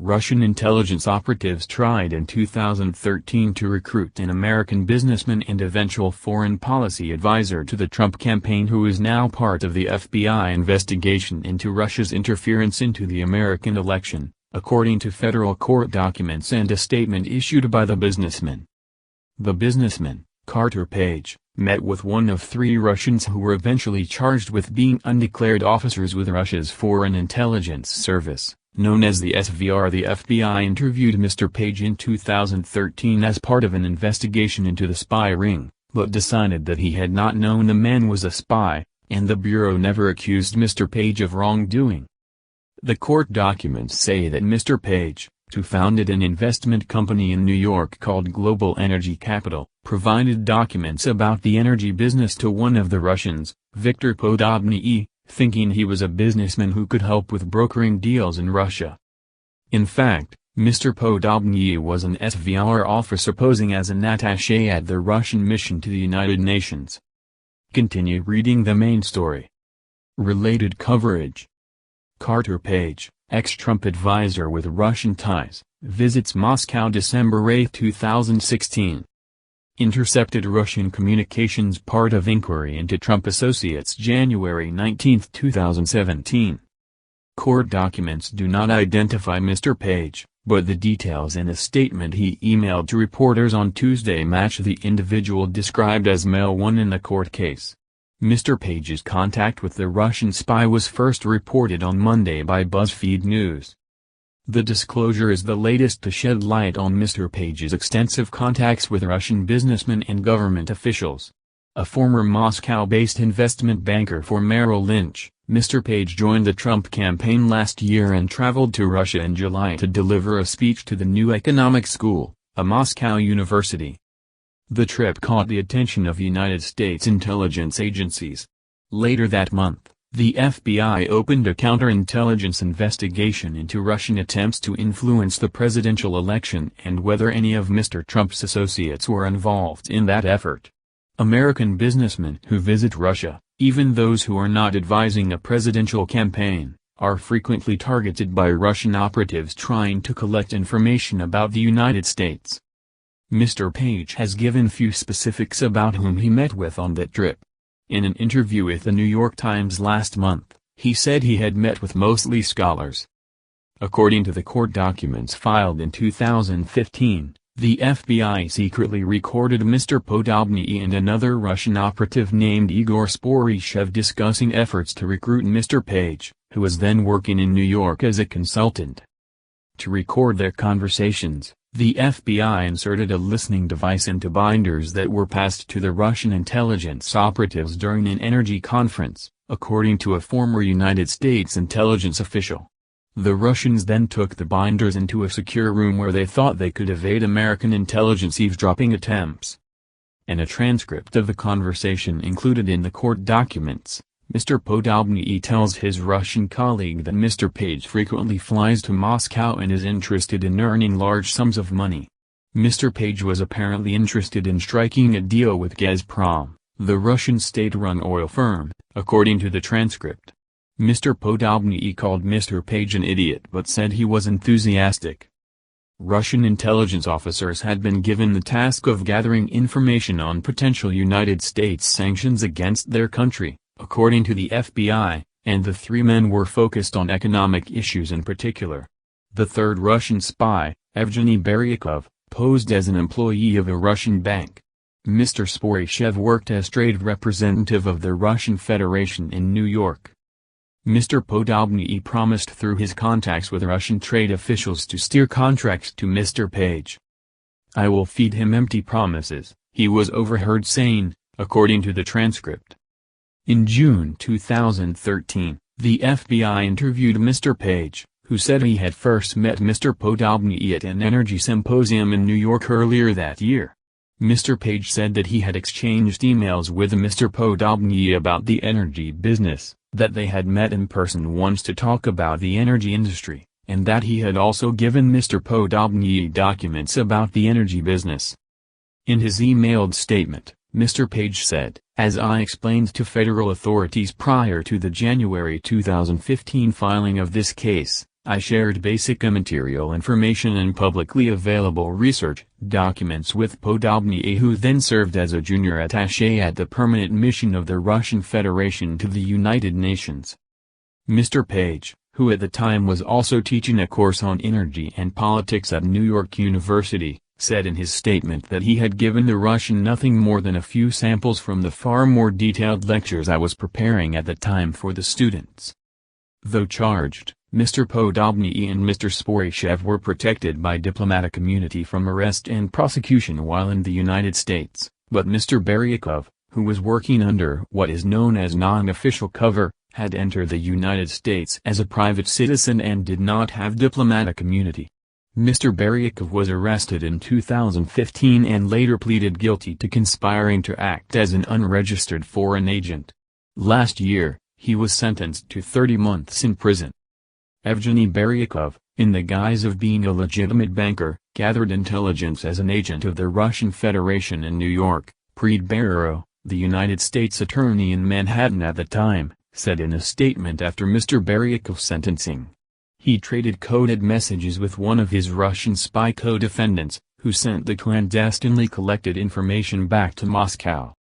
Russian intelligence operatives tried in 2013 to recruit an American businessman and eventual foreign policy advisor to the Trump campaign who is now part of the FBI investigation into Russia's interference into the American election, according to federal court documents and a statement issued by the businessman. The businessman, Carter Page, met with one of 3 Russians who were eventually charged with being undeclared officers with Russia's Foreign Intelligence Service, known as the S.V.R. The FBI interviewed Mr. Page in 2013 as part of an investigation into the spy ring, but decided that he had not known the man was a spy, and the Bureau never accused Mr. Page of wrongdoing. The court documents say that Mr. Page, who founded an investment company in New York called Global Energy Capital, provided documents about the energy business to one of the Russians, Viktor Podobny, thinking he was a businessman who could help with brokering deals in Russia. In fact, Mr. Podobny was an S.V.R. officer posing as an attaché at the Russian mission to the United Nations. Continue reading the main story. Related coverage. Carter Page, ex-Trump advisor with Russian ties, visits Moscow December 8, 2016. Intercepted Russian communications part of inquiry into Trump associates January 19, 2017. Court documents do not identify Mr. Page, but the details in a statement he emailed to reporters on Tuesday match the individual described as Male 1 in the court case. Mr. Page's contact with the Russian spy was first reported on Monday by BuzzFeed News. The disclosure is the latest to shed light on Mr. Page's extensive contacts with Russian businessmen and government officials. A former Moscow-based investment banker for Merrill Lynch, Mr. Page joined the Trump campaign last year and traveled to Russia in July to deliver a speech to the New Economic School, a Moscow university. The trip caught the attention of United States intelligence agencies. Later that month, the FBI opened a counterintelligence investigation into Russian attempts to influence the presidential election and whether any of Mr. Trump's associates were involved in that effort. American businessmen who visit Russia, even those who are not advising a presidential campaign, are frequently targeted by Russian operatives trying to collect information about the United States. Mr. Page has given few specifics about whom he met with on that trip. In an interview with the New York Times last month, he said he had met with mostly scholars. According to the court documents filed in 2015, the FBI secretly recorded Mr. Podobny and another Russian operative named Igor Sporishev discussing efforts to recruit Mr. Page, who was then working in New York as a consultant. To record their conversations, the FBI inserted a listening device into binders that were passed to the Russian intelligence operatives during an energy conference, according to a former United States intelligence official. The Russians then took the binders into a secure room where they thought they could evade American intelligence eavesdropping attempts. In a transcript of the conversation included in the court documents, Mr. Podobny tells his Russian colleague that Mr. Page frequently flies to Moscow and is interested in earning large sums of money. Mr. Page was apparently interested in striking a deal with Gazprom, the Russian state-run oil firm, according to the transcript. Mr. Podobny called Mr. Page an idiot but said he was enthusiastic. Russian intelligence officers had been given the task of gathering information on potential United States sanctions against their country, according to the FBI, and the 3 men were focused on economic issues in particular. The third Russian spy, Evgeny Beryakov, posed as an employee of a Russian bank. Mr. Sporishev worked as trade representative of the Russian Federation in New York. Mr. Podobny promised through his contacts with Russian trade officials to steer contracts to Mr. Page. "I will feed him empty promises," he was overheard saying, according to the transcript. In June 2013, the FBI interviewed Mr. Page, who said he had first met Mr. Podobny at an energy symposium in New York earlier that year. Mr. Page said that he had exchanged emails with Mr. Podobny about the energy business, that they had met in person once to talk about the energy industry, and that he had also given Mr. Podobny documents about the energy business. In his emailed statement, Mr. Page said, "As I explained to federal authorities prior to the January 2015 filing of this case, I shared basic immaterial information and publicly available research documents with Podobny, who then served as a junior attaché at the permanent mission of the Russian Federation to the United Nations. Mr. Page, who at the time was also teaching a course on energy and politics at New York University, said in his statement that he had given the Russian nothing more than a few samples from the far more detailed lectures I was preparing at the time for the students. Though charged, Mr. Podobny and Mr. Sporyshev were protected by diplomatic immunity from arrest and prosecution while in the United States, but Mr. Beryakov, who was working under what is known as non-official cover, had entered the United States as a private citizen and did not have diplomatic immunity. Mr. Beryakov was arrested in 2015 and later pleaded guilty to conspiring to act as an unregistered foreign agent. Last year, he was sentenced to 30 months in prison. Evgeny Beryakov, in the guise of being a legitimate banker, gathered intelligence as an agent of the Russian Federation in New York. Preet Bharara, the United States Attorney in Manhattan at the time, said in a statement after Mr. Beryakov's sentencing. He traded coded messages with one of his Russian spy co-defendants, who sent the clandestinely collected information back to Moscow.